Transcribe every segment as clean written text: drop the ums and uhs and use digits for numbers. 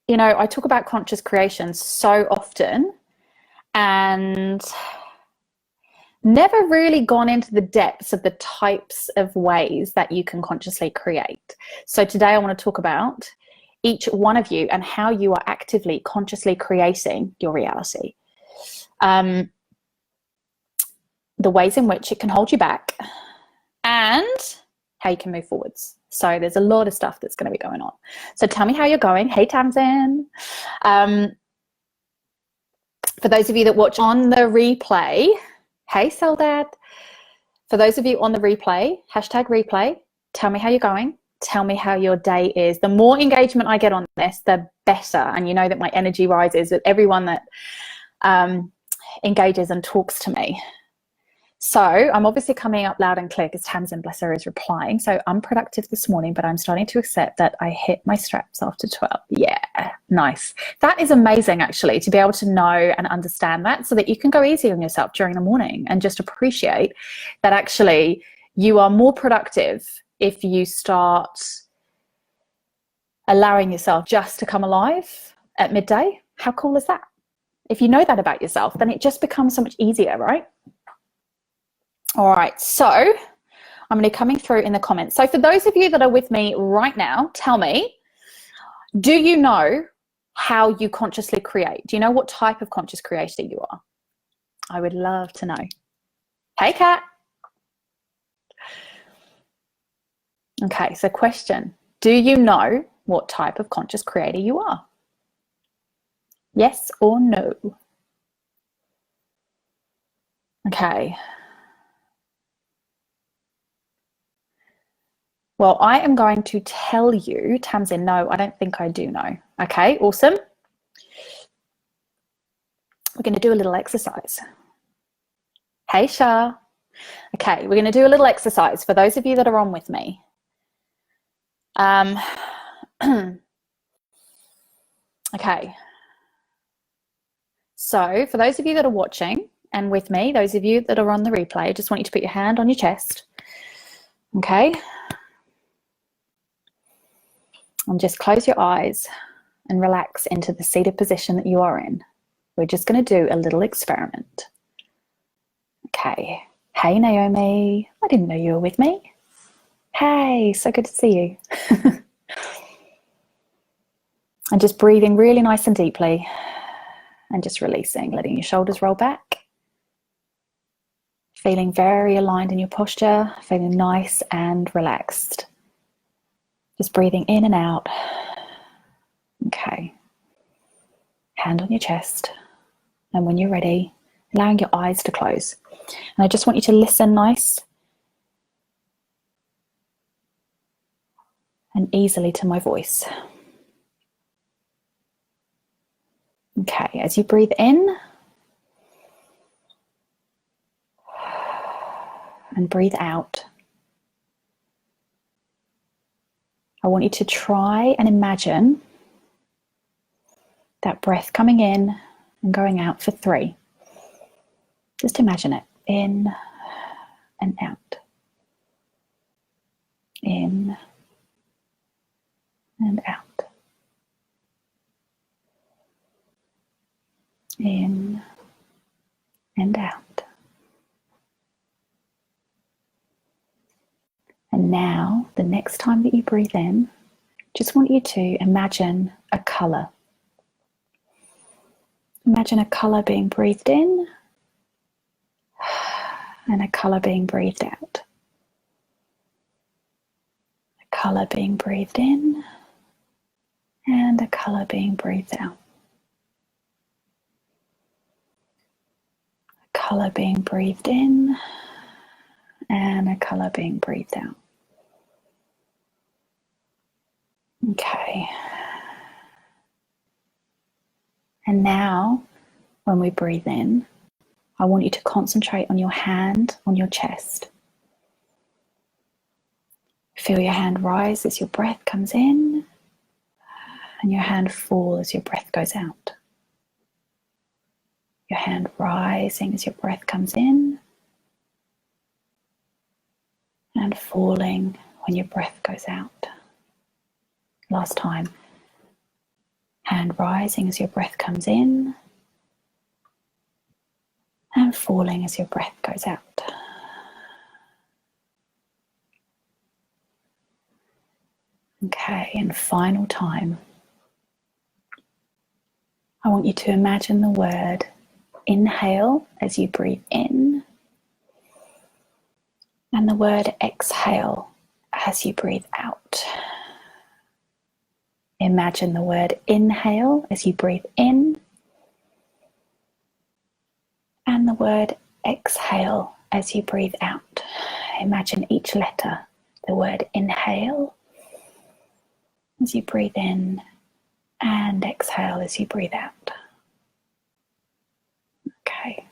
you know, I talk about conscious creation so often and never really gone into the depths of the types of ways that you can consciously create. So today I want to talk about each one of you and how you are actively, consciously creating your reality. The ways in which it can hold you back and how you can move forwards. So there's a lot of stuff that's going to be going on. So tell me how you're going. Hey, Tamsin. For those of you that watch on the replay, hey, Seldad. For those of you on the replay, hashtag replay, tell me how you're going. Tell me how your day is. The more engagement I get on this, the better. And you know that my energy rises with everyone that engages and talks to me. So I'm obviously coming up loud and clear because Tamsin, bless her, is replying. So unproductive this morning, but I'm starting to accept that I hit my straps after 12. Yeah, nice. That is amazing, actually, to be able to know and understand that so that you can go easy on yourself during the morning and just appreciate that actually you are more productive if you start allowing yourself just to come alive at midday. How cool is that? If you know that about yourself, then it just becomes so much easier, right? All right, so I'm going to be coming through in the comments. So for those of you that are with me right now, tell me, do you know how you consciously create? Do you know what type of conscious creator you are? I would love to know. Hey, Kat. Okay, so question, do you know what type of conscious creator you are? Yes or no? Okay. Well, I am going to tell you, Tamsin, no, I don't think I do know. Okay, awesome. We're going to do a little exercise. Hey, Shah. Okay, we're going to do a little exercise for those of you that are on with me. Okay. So for those of you that are watching and with me, those of you that are on the replay, I just want you to put your hand on your chest. Okay. And just close your eyes and relax into the seated position that you are in. We're just going to do a little experiment. Okay. Hey, Naomi. I didn't know you were with me. Hey, so good to see you. And just breathing really nice and deeply and just releasing, letting your shoulders roll back. Feeling very aligned in your posture, feeling nice and relaxed. Just breathing in and out. Okay. Hand on your chest. And when you're ready, allowing your eyes to close. And I just want you to listen nice and easily to my voice. Okay, as you breathe in and breathe out, I want you to try and imagine that breath coming in and going out for 3. Just imagine it, in and out. In and out. In and out. And now, the next time that you breathe in, just want you to imagine a color. Imagine a color being breathed in and a color being breathed out. A color being breathed in and a color being breathed out. A color being breathed in and a color being breathed out. Okay. And now, when we breathe in, I want you to concentrate on your hand on your chest. Feel your hand rise as your breath comes in, and your hand fall as your breath goes out. Your hand rising as your breath comes in, and falling when your breath goes out. Last time. and rising as your breath comes in and falling as your breath goes out. Okay, and final time. I want you to imagine the word inhale as you breathe in and the word exhale as you breathe out. Imagine the word inhale as you breathe in and the word exhale as you breathe out. Imagine each letter. The word inhale as you breathe in and exhale as you breathe out. Okay.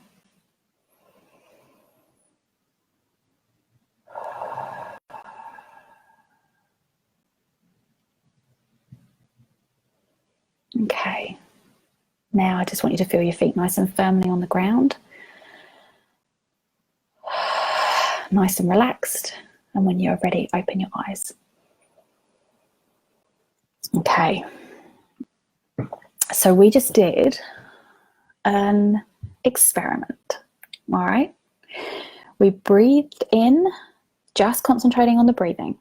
Okay. Now I just want you to feel your feet nice and firmly on the ground. Nice and relaxed. And when you're ready, open your eyes. Okay. So we just did an experiment. All right. We breathed in, just concentrating on the breathing.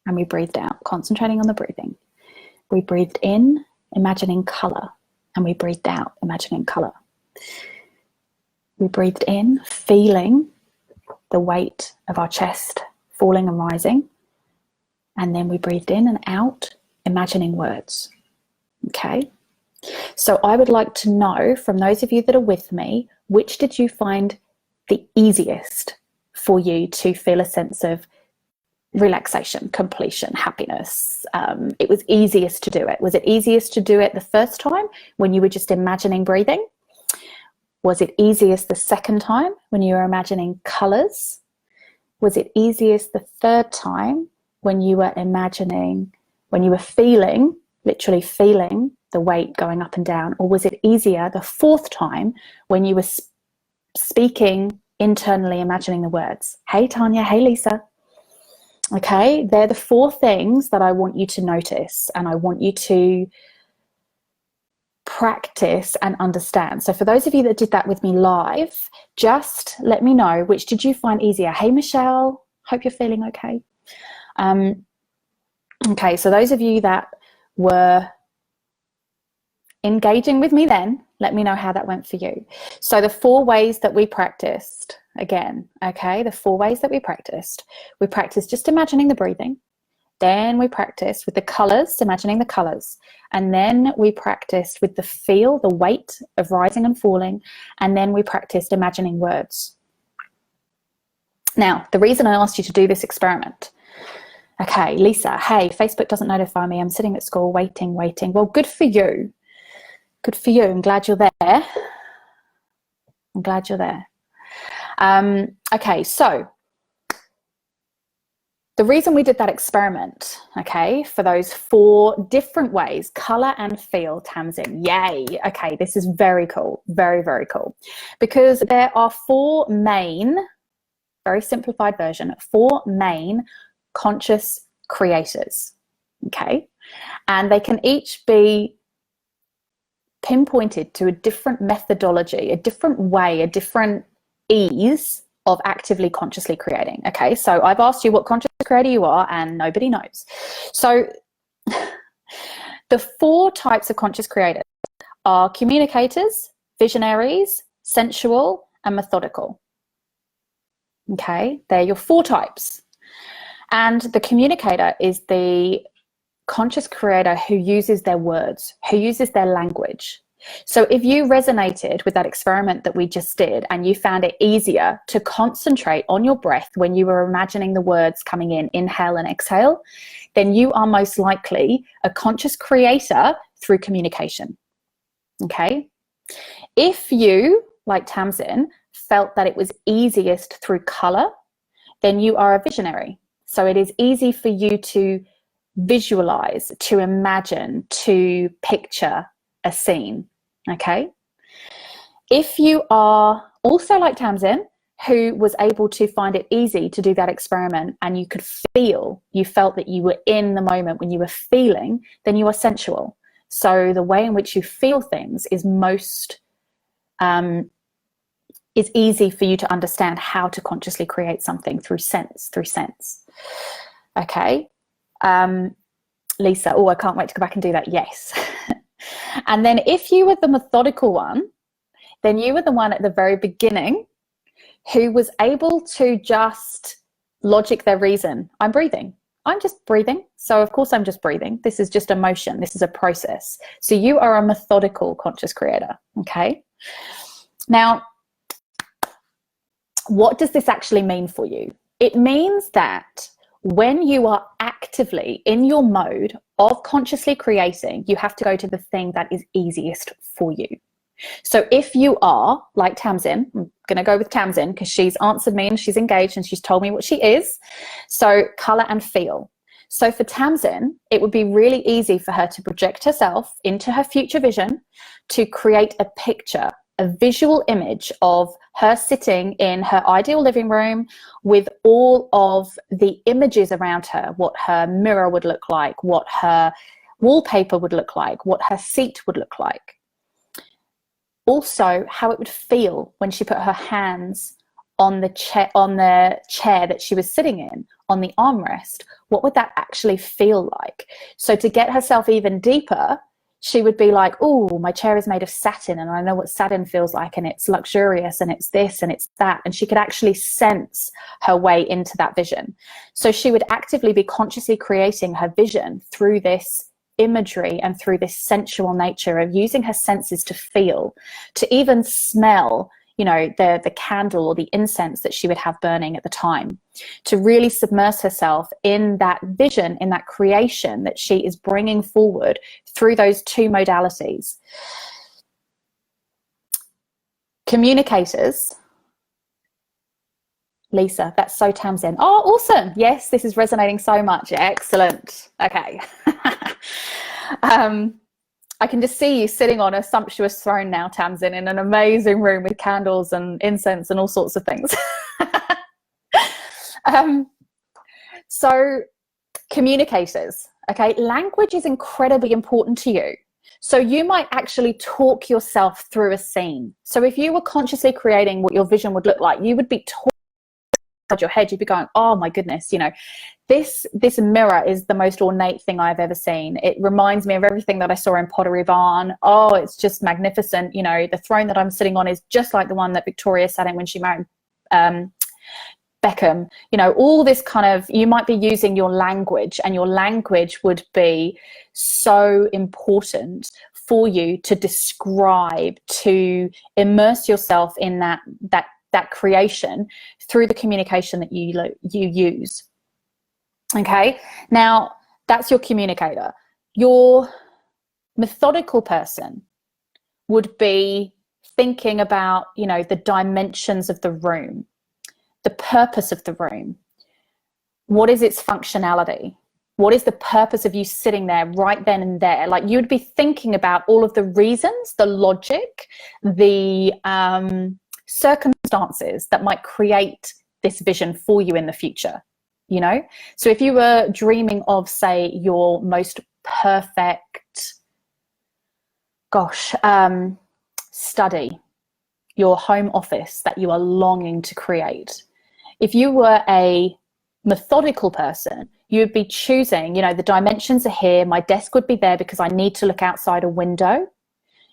And we breathed out, concentrating on the breathing. We breathed in, imagining color. And we breathed out, imagining color. We breathed in, feeling the weight of our chest falling and rising. And then we breathed in and out, imagining words. Okay. So I would like to know from those of you that are with me, which did you find the easiest for you to feel a sense of relaxation, completion, happiness? It was easiest to do it. Was it easiest to do it the first time when you were just imagining breathing? Was it easiest the second time when you were imagining colors? Was it easiest the third time when you were imagining, when you were feeling, literally feeling the weight going up and down? Or was it easier the fourth time when you were speaking internally, imagining the words? Hey, Tanya. Hey, Lisa. Okay, they're the four things that I want you to notice and I want you to practice and understand. So for those of you that did that with me live, just let me know, which did you find easier? Hey, Michelle, hope you're feeling okay. Okay, so those of you that were engaging with me then, let me know how that went for you. So the 4 ways that we practiced, again, okay, the 4 ways that we practiced just imagining the breathing. Then we practiced with the colors, imagining the colors. And then we practiced with the feel, the weight of rising and falling. And then we practiced imagining words. Now, the reason I asked you to do this experiment, okay, Lisa, hey, Facebook doesn't notify me. I'm sitting at school waiting. Well, good for you. Good for you. I'm glad you're there. I'm glad you're there. Okay, so the reason we did that experiment, okay, for those 4 different ways, color and feel, Tamsin, yay. Okay, this is very cool, very, very cool. Because there are 4 main, very simplified version, 4 main conscious creators, okay? And they can each be pinpointed to a different methodology, a different way, a different ease of actively consciously creating. Okay, so I've asked you what conscious creator you are and nobody knows. So the 4 types of conscious creators are communicators, visionaries, sensual, and methodical. Okay, they're your 4 types. And the communicator is the conscious creator who uses their words, who uses their language. So if you resonated with that experiment that we just did and you found it easier to concentrate on your breath when you were imagining the words coming in, inhale and exhale, then you are most likely a conscious creator through communication. Okay? If you, like Tamsin, felt that it was easiest through color, then you are a visionary. So it is easy for you to visualize, to imagine, to picture a scene. Okay. If you are also like Tamsin, who was able to find it easy to do that experiment and you could feel, you felt that you were in the moment when you were feeling, then you are sensual. So the way in which you feel things is most is easy for you to understand how to consciously create something through sense. Okay. Lisa, oh, I can't wait to go back and do that. Yes. And then if you were the methodical one, then you were the one at the very beginning who was able to just logic their reason. I'm breathing. I'm just breathing. So of course I'm just breathing. This is just a motion. This is a process. So you are a methodical conscious creator. Okay. Now, what does this actually mean for you? It means that when you are actively in your mode of consciously creating, you have to go to the thing that is easiest for you. So if you are like Tamsin, I'm going to go with Tamsin because she's answered me and she's engaged and she's told me what she is. So color and feel. So for Tamsin, it would be really easy for her to project herself into her future vision to create a picture, a visual image of her sitting in her ideal living room with all of the images around her, what her mirror would look like, what her wallpaper would look like, what her seat would look like. Also, how it would feel when she put her hands on the chair that she was sitting in, on the armrest. What would that actually feel like? So to get herself even deeper, she would be like, oh, my chair is made of satin and I know what satin feels like and it's luxurious and it's this and it's that. And she could actually sense her way into that vision. So she would actively be consciously creating her vision through this imagery and through this sensual nature of using her senses to feel, to even smell, you know, the candle or the incense that she would have burning at the time, to really submerge herself in that vision, in that creation that she is bringing forward through those two modalities. Communicators. Lisa, that's so Tamsin. Oh, awesome. Yes, this is resonating so much. Excellent. Okay. I can just see you sitting on a sumptuous throne now, Tamsin, in an amazing room with candles and incense and all sorts of things. So communicators, okay, language is incredibly important to you. So you might actually talk yourself through a scene. So if you were consciously creating what your vision would look like, you would be talking inside your head. You'd be going, oh my goodness, you know, this mirror is the most ornate thing I've ever seen. It reminds me of everything that I saw in Pottery Barn. Oh, it's just magnificent. You know, the throne that I'm sitting on is just like the one that Victoria sat in when she married Beckham. You know, all this kind of, you might be using your language, and your language would be so important for you to describe, to immerse yourself in that creation through the communication that you use. Okay, now that's your communicator. Your methodical person would be thinking about, you know, the dimensions of the room, the purpose of the room. What is its functionality? What is the purpose of you sitting there right then and there? Like, you'd be thinking about all of the reasons, the logic, the circumstances that might create this vision for you in the future. You know, so if you were dreaming of, say, your most perfect, study, your home office that you are longing to create, if you were a methodical person, you'd be choosing, you know, the dimensions are here, my desk would be there because I need to look outside a window,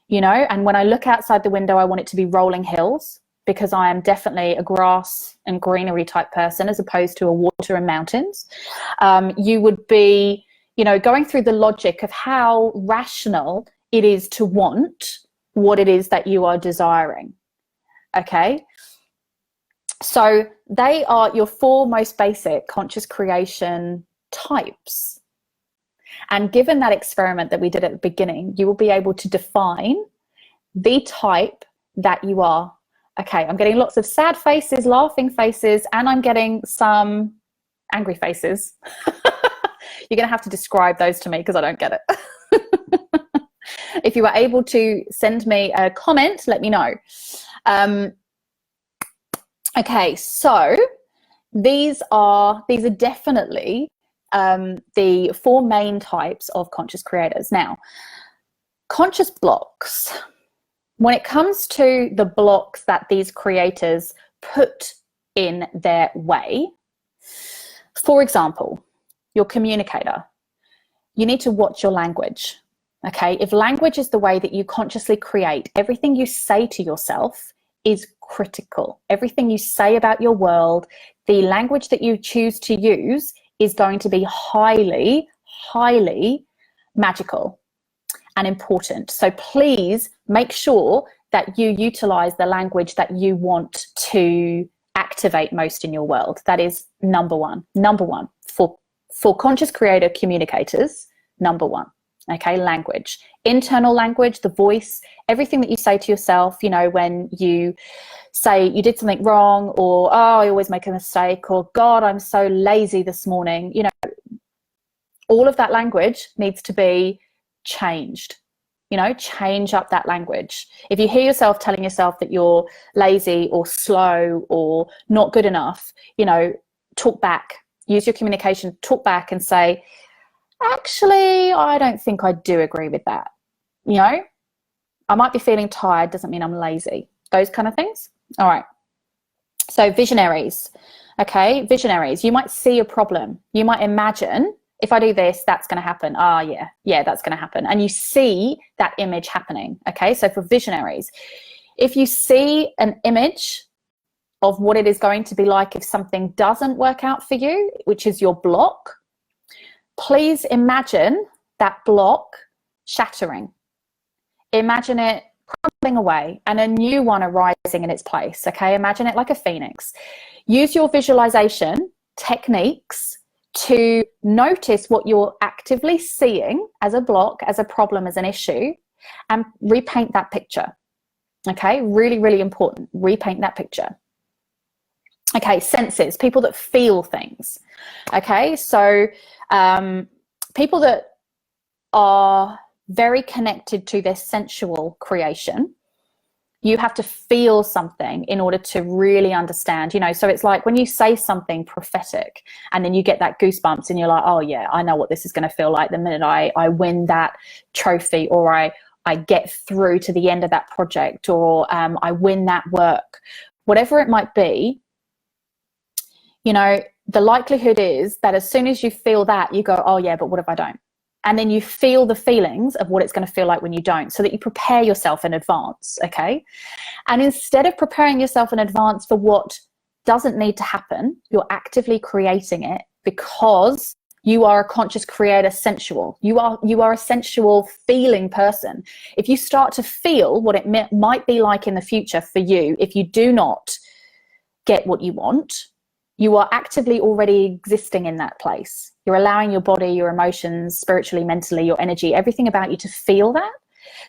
you know, and when I look outside the window, I want it to be rolling hills, because I am definitely a grass and greenery type person as opposed to a water and mountains. You would be, you know, going through the logic of how rational it is to want what it is that you are desiring. Okay. So they are your four most basic conscious creation types. And given that experiment that we did at the beginning, you will be able to define the type that you are. Okay, I'm getting lots of sad faces, laughing faces, and I'm getting some angry faces. You're going to have to describe those to me because I don't get it. If you are able to send me a comment, let me know. Okay, so these are definitely the four main types of conscious creators. Now, Conscious blocks. When it comes to the blocks that these creators put in their way, for example, your communicator, you need to watch your language. Okay, if language is the way that you consciously create, everything you say to yourself is critical. Everything you say about your world, the language that you choose to use is going to be highly, highly magical and important. So please make sure that you utilize the language that you want to activate most in your world. That is number one for conscious creator communicators. Number one. Okay, language, internal language, the voice, everything that you say to yourself, you know, when you say you did something wrong, or, oh, I always make a mistake, or God, I'm so lazy this morning, you know, all of that language needs to be changed. You know, change up that language. If you hear yourself telling yourself that you're lazy or slow or not good enough, you know, talk back, use your communication, talk back and say, actually, I don't think I do agree with that. You know, I might be feeling tired, doesn't mean I'm lazy. Those kind of things. All right. So visionaries. Okay, visionaries. You might see a problem. You might imagine, if I do this, that's going to happen. Ah, yeah, that's going to happen. And you see that image happening. Okay, so for visionaries, if you see an image of what it is going to be like if something doesn't work out for you, which is your block, please imagine that block shattering. Imagine it crumbling away and a new one arising in its place. Okay, imagine it like a phoenix. Use your visualization techniques to notice what you're actively seeing as a block, as a problem, as an issue, and repaint that picture. Okay, really, really important. Repaint that picture. Okay, senses, people that feel things. Okay, so people that are very connected to their sensual creation, you have to feel something in order to really understand, you know. So it's like when you say something prophetic and then you get that goosebumps and you're like, oh yeah, I know what this is going to feel like the minute I win that trophy, or I get through to the end of that project, or I win that work, whatever it might be. You know, the likelihood is that as soon as you feel that, you go, oh yeah, but what if I don't? And then you feel the feelings of what it's going to feel like when you don't, so that you prepare yourself in advance, okay? And instead of preparing yourself in advance for what doesn't need to happen, you're actively creating it, because you are a conscious creator, sensual. You are a sensual feeling person. If you start to feel what it might be like in the future for you, if you do not get what you want, you are actively already existing in that place. You're allowing your body, your emotions, spiritually, mentally, your energy, everything about you to feel that.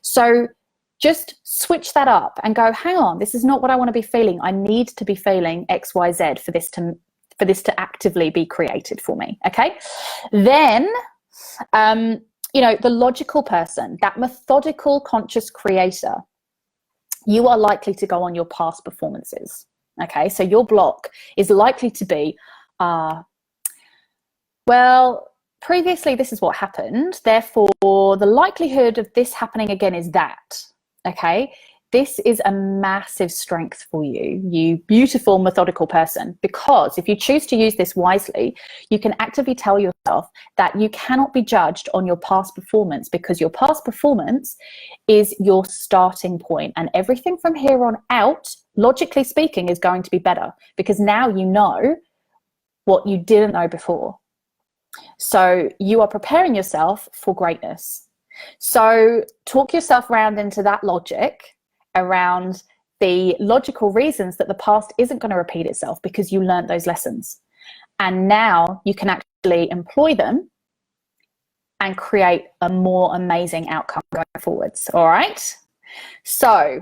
So just switch that up and go, hang on, this is not what I want to be feeling. I need to be feeling X, Y, Z for this to actively be created for me. Okay. Then, you know, the logical person, that methodical conscious creator, you are likely to go on your past performances. Okay, so your block is likely to be, well, previously this is what happened, therefore the likelihood of this happening again is that. Okay, this is a massive strength for you, you beautiful methodical person, because if you choose to use this wisely, you can actively tell yourself that you cannot be judged on your past performance, because your past performance is your starting point, and everything from here on out, logically speaking, is going to be better, because now you know what you didn't know before. So you are preparing yourself for greatness. So talk yourself round into that logic, around the logical reasons that the past isn't going to repeat itself, because you learned those lessons. And now you can actually employ them and create a more amazing outcome going forwards. All right. So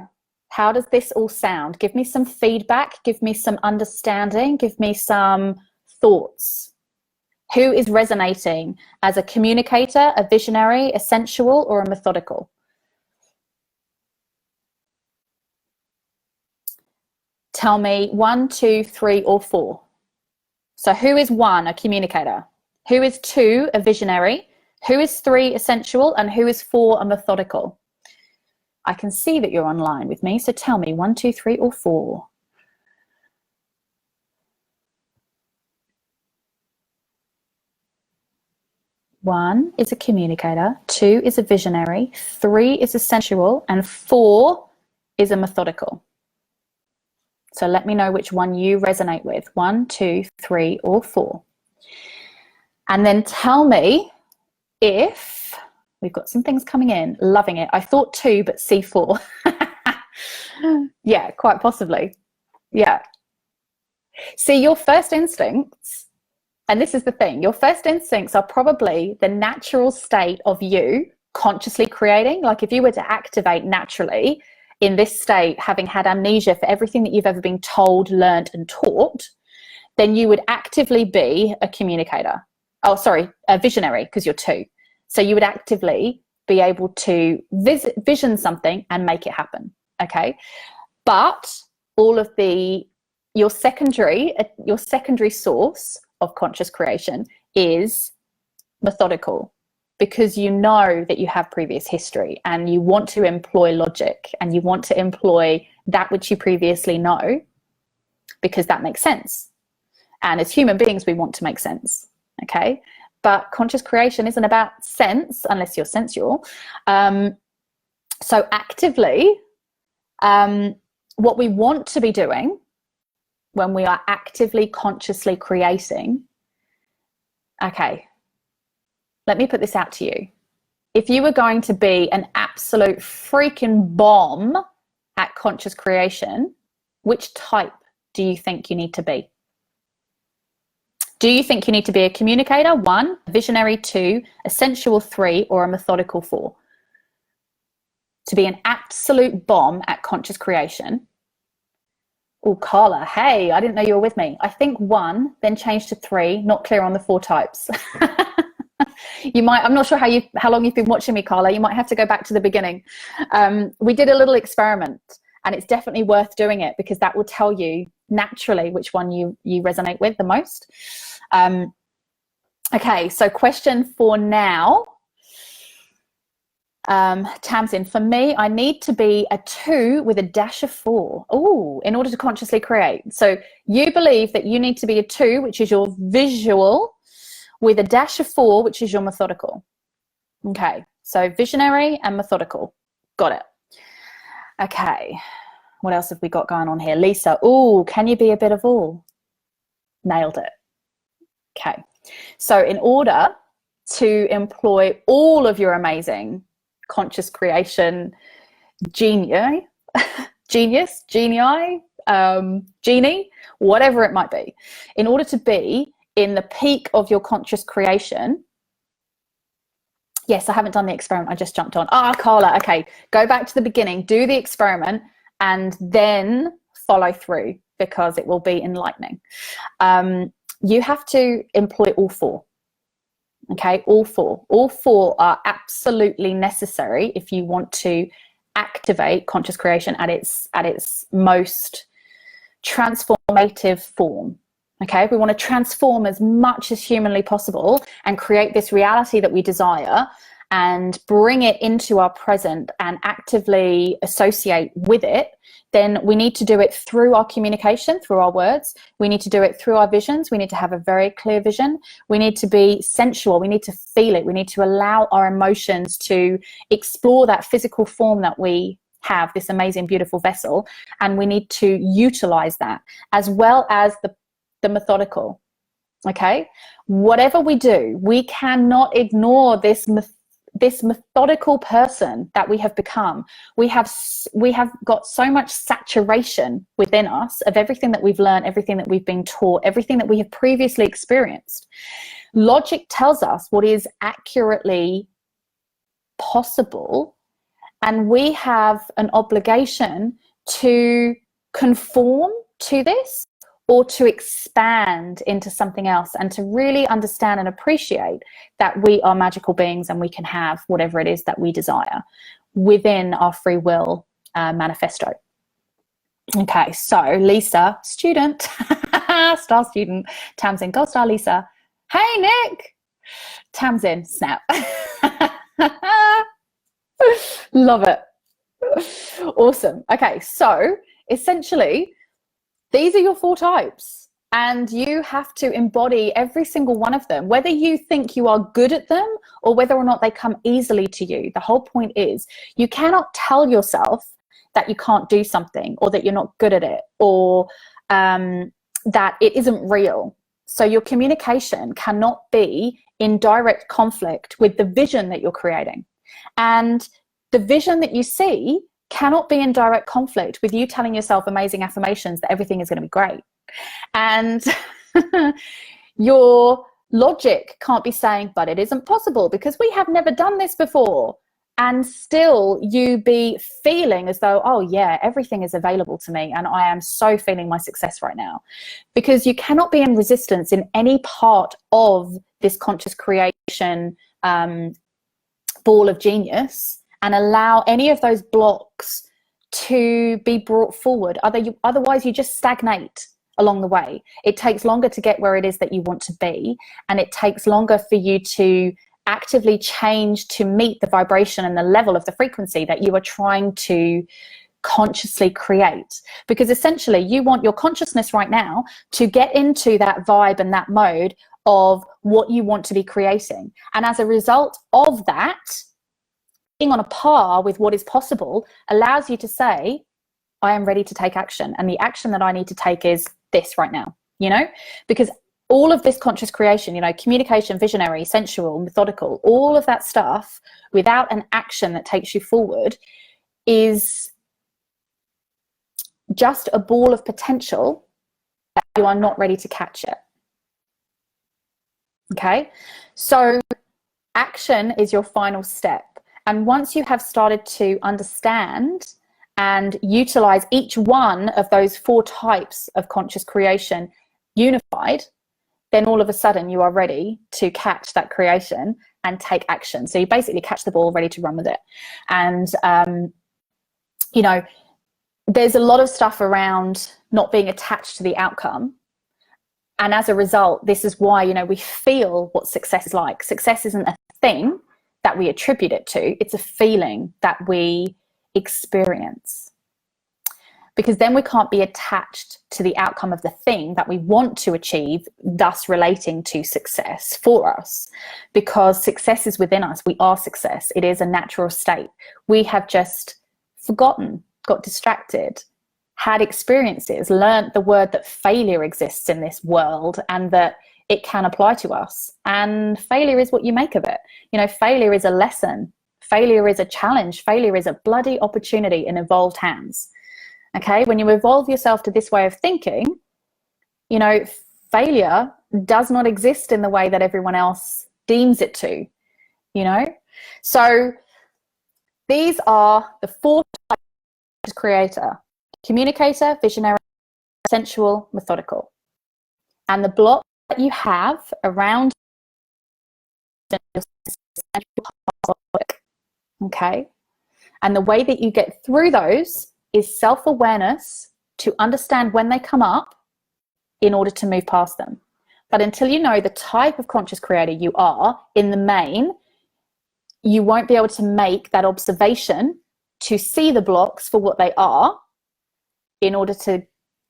how does this all sound? Give me some feedback. Give me some understanding. Give me some thoughts. Who is resonating as a communicator, a visionary, a sensual, or a methodical? Tell me 1, 2, 3, or 4. So who is 1, a communicator? Who is 2, a visionary? Who is 3, a sensual? And who is 4, a methodical? I can see that you're online with me. So tell me 1, 2, 3, or 4. One is a communicator, 2 is a visionary, 3 is a sensual, and 4 is a methodical. So let me know which one you resonate with, 1, 2, 3, or 4. And then tell me if, we've got some things coming in, loving it. I thought 2, but see 4. Yeah, quite possibly. Yeah. See, your first instincts, and this is the thing, your first instincts are probably the natural state of you consciously creating. Like if you were to activate naturally in this state, having had amnesia for everything that you've ever been told, learned, and taught, then you would actively be a communicator. Oh, sorry, a visionary, because you're 2. So you would actively be able to vision something and make it happen, okay? But all of your secondary source of conscious creation is methodical, because you know that you have previous history and you want to employ logic and you want to employ that which you previously know, because that makes sense. And as human beings, we want to make sense, okay? But conscious creation isn't about sense unless you're sensual. So actively, what we want to be doing when we are actively, consciously creating, okay, let me put this out to you. If you were going to be an absolute freaking bomb at conscious creation, which type do you think you need to be? Do you think you need to be a communicator, 1, a visionary, 2, a sensual, 3, or a methodical, 4? To be an absolute bomb at conscious creation. Oh, Carla, hey, I didn't know you were with me. I think 1, then change to 3, not clear on the 4 types. You might, I'm not sure how long you've been watching me, Carla. You might have to go back to the beginning. We did a little experiment, and it's definitely worth doing it, because that will tell you naturally which one you resonate with the most. Okay, so question for now. Tamsin, for me, I need to be a 2 with a dash of 4. Oh, in order to consciously create. So you believe that you need to be a 2, which is your visual, with a dash of 4, which is your methodical. Okay, so visionary and methodical. Got it. Okay, what else have we got going on here? Lisa, oh, can you be a bit of all? Nailed it. Okay, so in order to employ all of your amazing conscious creation genie, whatever it might be, in order to be in the peak of your conscious creation. Yes, I haven't done the experiment, I just jumped on. Carla, okay, go back to the beginning, do the experiment, and then follow through, because it will be enlightening. You have to employ all 4. Okay, all 4. All 4 are absolutely necessary if you want to activate conscious creation at its most transformative form. Okay, we want to transform as much as humanly possible and create this reality that we desire and bring it into our present and actively associate with it. Then we need to do it through our communication, through our words. We need to do it through our visions. We need to have a very clear vision. We need to be sensual. We need to feel it. We need to allow our emotions to explore that physical form that we have, this amazing, beautiful vessel. And we need to utilize that, as well as the methodical. Okay, whatever we do, we cannot ignore this methodical person that we have become. We have got so much saturation within us of everything that we've learned, everything that we've been taught, everything that we have previously experienced. Logic tells us what is accurately possible, and we have an obligation to conform to this, or to expand into something else, and to really understand and appreciate that we are magical beings and we can have whatever it is that we desire within our free will manifesto. Okay, so Lisa, student, star student, Tamsin, gold star Lisa. Hey, Nick. Tamsin, snap. Love it. Awesome. Okay, so essentially, these are your 4 types, and you have to embody every single one of them, whether you think you are good at them or whether or not they come easily to you. The whole point is you cannot tell yourself that you can't do something, or that you're not good at it, or that it isn't real. So your communication cannot be in direct conflict with the vision that you're creating. And the vision that you see cannot be in direct conflict with you telling yourself amazing affirmations that everything is going to be great. And your logic can't be saying, but it isn't possible because we have never done this before. And still you be feeling as though, oh yeah, everything is available to me and I am so feeling my success right now. Because you cannot be in resistance in any part of this conscious creation ball of genius and allow any of those blocks to be brought forward. Otherwise you just stagnate along the way. It takes longer to get where it is that you want to be, and it takes longer for you to actively change to meet the vibration and the level of the frequency that you are trying to consciously create. Because essentially you want your consciousness right now to get into that vibe and that mode of what you want to be creating. And as a result of that, being on a par with what is possible allows you to say, I am ready to take action. And the action that I need to take is this right now, you know, because all of this conscious creation, you know, communication, visionary, sensual, methodical, all of that stuff without an action that takes you forward is just a ball of potential that you are not ready to catch it. Okay, so action is your final step. And once you have started to understand and utilize each one of those 4 types of conscious creation unified, then all of a sudden you are ready to catch that creation and take action. So you basically catch the ball, ready to run with it. And, you know, there's a lot of stuff around not being attached to the outcome. And as a result, this is why, you know, we feel what success is like. Success isn't a thing that we attribute it to. It's a feeling that we experience. Because then we can't be attached to the outcome of the thing that we want to achieve, thus relating to success for us. Because success is within us. We are success. It is a natural state. We have just forgotten, got distracted, had experiences, learned the word that failure exists in this world and that it can apply to us. And failure is what you make of it. You know, failure is a lesson. Failure is a challenge. Failure is a bloody opportunity in evolved hands. Okay, when you evolve yourself to this way of thinking, you know, failure does not exist in the way that everyone else deems it to, you know. So these are the 4 types of creator: communicator, visionary, sensual, methodical. And the block that you have around, okay, and the way that you get through those is self-awareness to understand when they come up in order to move past them. But until you know the type of conscious creator you are, in the main, you won't be able to make that observation to see the blocks for what they are in order to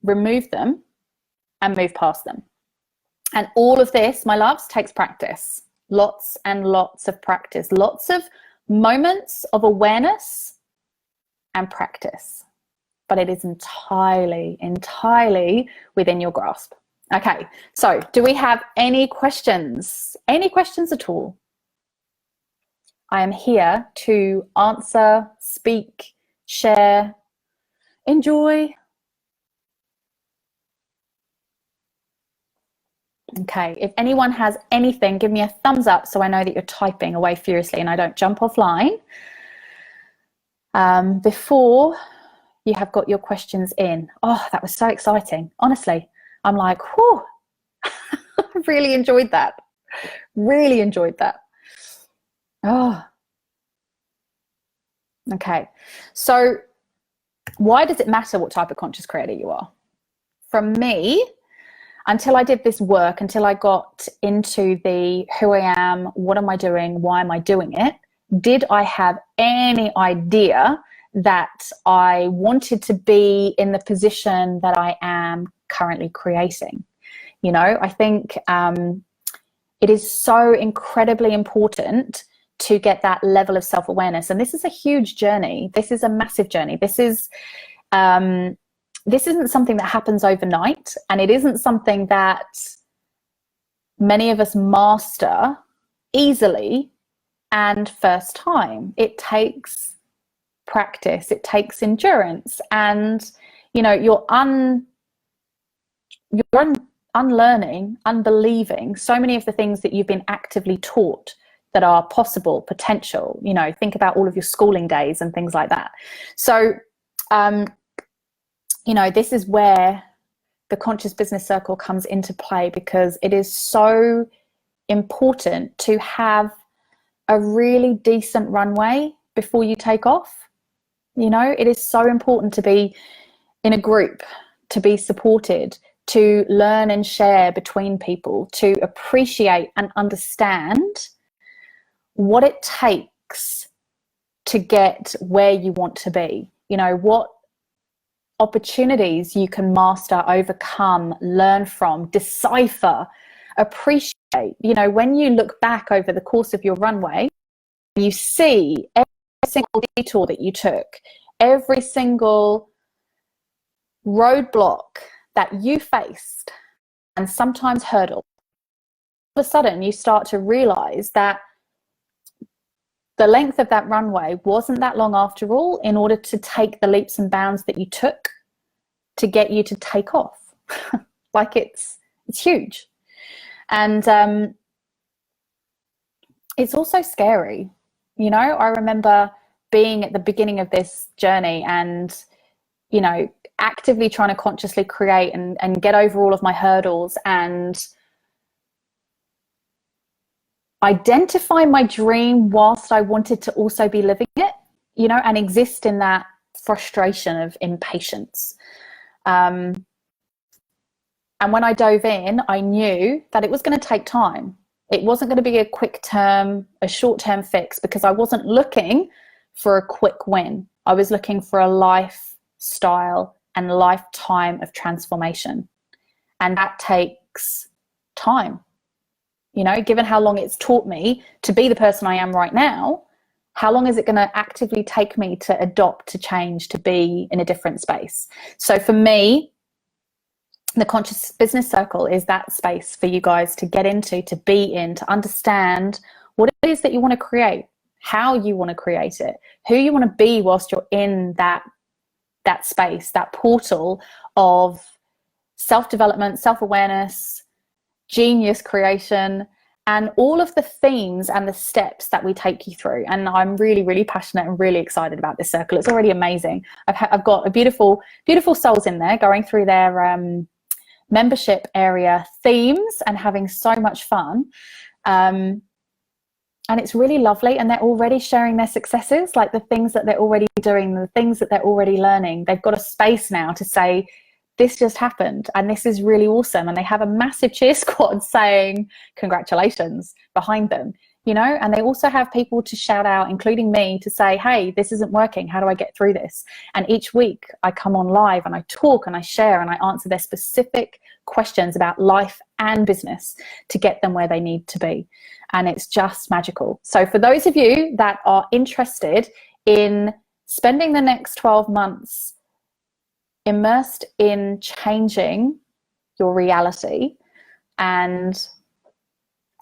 remove them and move past them. And all of this, my loves, takes practice. Lots and lots of practice. Lots of moments of awareness and practice. But it is entirely within your grasp. Okay, so do we have any questions? Any questions at all? I am here to answer, speak, share, enjoy. Okay, if anyone has anything, give me a thumbs up so I know that you're typing away furiously and I don't jump offline. Before you have got your questions in. Oh, that was so exciting. Honestly, I'm like, whew, I really enjoyed that. Really enjoyed that. Oh, okay. So why does it matter what type of conscious creator you are? From me, until I did this work, until I got into the who I am, what am I doing, why am I doing it, did I have any idea that I wanted to be in the position that I am currently creating. You know, I think it is so incredibly important to get that level of self-awareness. And this is a huge journey. This is a massive journey. This isn't something that happens overnight, and it isn't something that many of us master easily and first time. It takes practice, it takes endurance, and you know, you're unlearning, unbelieving so many of the things that you've been actively taught that are possible, potential. You know, think about all of your schooling days and things like that. So you know, this is where the Conscious Business Circle comes into play, because it is so important to have a really decent runway before you take off. You know, it is so important to be in a group, to be supported, to learn and share between people, to appreciate and understand what it takes to get where you want to be. You know, what opportunities you can master, overcome, learn from, decipher, appreciate. You know, when you look back over the course of your runway, you see every single detour that you took, every single roadblock that you faced, and sometimes hurdle. All of a sudden, you start to realize that the length of that runway wasn't that long after all, in order to take the leaps and bounds that you took to get you to take off. Like it's huge. And it's also scary. You know, I remember being at the beginning of this journey and, you know, actively trying to consciously create and get over all of my hurdles and identify my dream whilst I wanted to also be living it, you know, and exist in that frustration of impatience. And when I dove in, I knew that it was going to take time. It wasn't going to be a quick term, a short-term fix, because I wasn't looking for a quick win. I was looking for a lifestyle and lifetime of transformation. And that takes time. You know, given how long it's taught me to be the person I am right now, how long is it going to actively take me to adopt, to change, to be in a different space? So for me, the Conscious Business Circle is that space for you guys to get into, to be in, to understand what it is that you want to create, how you want to create it, who you want to be whilst you're in that space, that portal of self-development, self-awareness, genius creation, and all of the themes and the steps that we take you through. And I'm really, really passionate and really excited about this circle. It's already amazing. I've got a beautiful souls in there going through their membership area themes and having so much fun. And it's really lovely. And they're already sharing their successes, like the things that they're already doing, the things that they're already learning. They've got a space now to say, this just happened and this is really awesome. And they have a massive cheer squad saying congratulations behind them, you know, and they also have people to shout out, including me, to say, hey, this isn't working. How do I get through this? And each week I come on live and I talk and I share and I answer their specific questions about life and business to get them where they need to be. And it's just magical. So for those of you that are interested in spending the next 12 months immersed in changing your reality and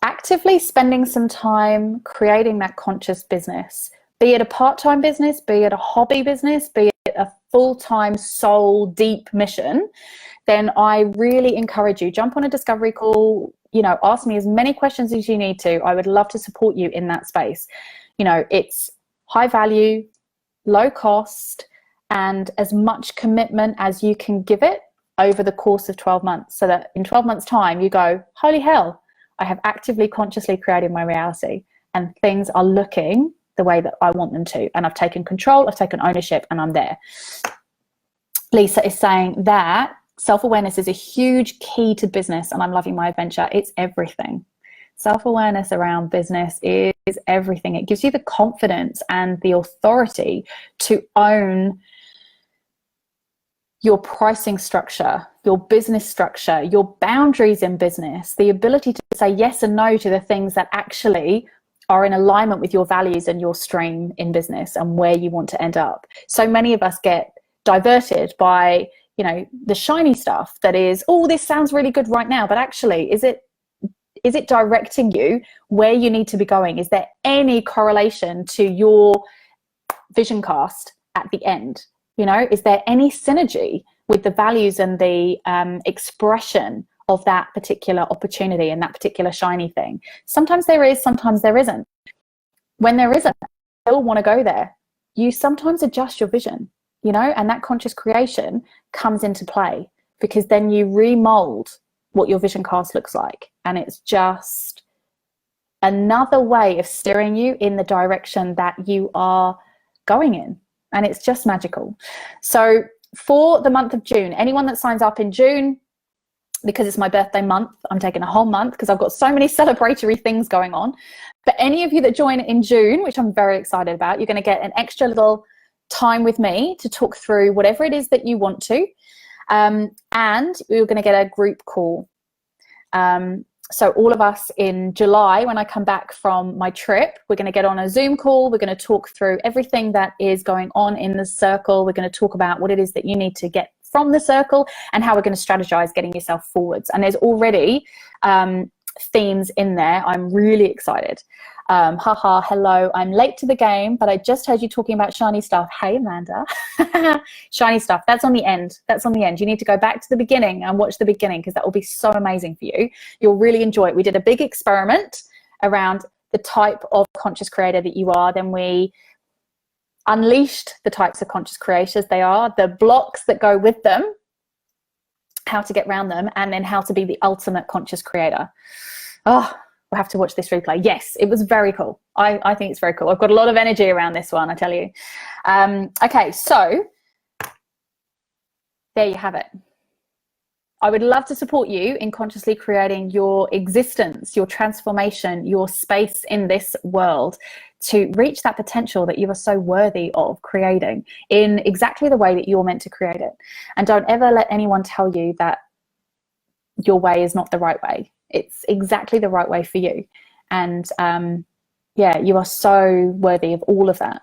actively spending some time creating that conscious business, be it a part-time business, be it a hobby business, be it a full-time soul deep mission, then I really encourage you, jump on a discovery call, you know, ask me as many questions as you need to. I would love to support you in that space. You know, it's high value, low cost, and as much commitment as you can give it over the course of 12 months, so that in 12 months time you go, holy hell, I have actively consciously created my reality and things are looking the way that I want them to, and I've taken control, I've taken ownership, and I'm there. Lisa is saying that self-awareness is a huge key to business, and I'm loving my adventure. It's everything. Self-awareness around business is everything. It gives you the confidence and the authority to own your pricing structure, your business structure, your boundaries in business, the ability to say yes and no to the things that actually are in alignment with your values and your stream in business and where you want to end up. So many of us get diverted by, you know, the shiny stuff that is, oh, this sounds really good right now, but actually, is it directing you where you need to be going? Is there any correlation to your vision cast at the end? You know, is there any synergy with the values and the expression of that particular opportunity and that particular shiny thing? Sometimes there is, sometimes there isn't. When there isn't, you still want to go there. You sometimes adjust your vision, you know, and that conscious creation comes into play, because then you remold what your vision cast looks like. And it's just another way of steering you in the direction that you are going in. And it's just magical. So for the month of June, anyone that signs up in June, because it's my birthday month, I'm taking a whole month because I've got so many celebratory things going on. But any of you that join in June, which I'm very excited about, you're going to get an extra little time with me to talk through whatever it is that you want to. And you're going to get a group call. So all of us in July, when I come back from my trip, we're going to get on a Zoom call. We're going to talk through everything that is going on in the circle. We're going to talk about what it is that you need to get from the circle and how we're going to strategize getting yourself forwards. And there's already themes in there. I'm really excited. Haha, hello, I'm late to the game, but I just heard you talking about shiny stuff. Hey, Amanda. Shiny stuff, that's on the end. That's on the end. You need to go back to the beginning and watch the beginning, because that will be so amazing for you. You'll really enjoy it. We did a big experiment around the type of conscious creator that you are. Then we unleashed the types of conscious creators they are, the blocks that go with them, how to get around them, and then how to be the ultimate conscious creator. Oh, we'll have to watch this replay. Yes, it was very cool. I think it's very cool. I've got a lot of energy around this one, I tell you. Okay, so there you have it. I would love to support you in consciously creating your existence, your transformation, your space in this world to reach that potential that you are so worthy of creating in exactly the way that you're meant to create it. And don't ever let anyone tell you that your way is not the right way. It's exactly the right way for you. And yeah, you are so worthy of all of that.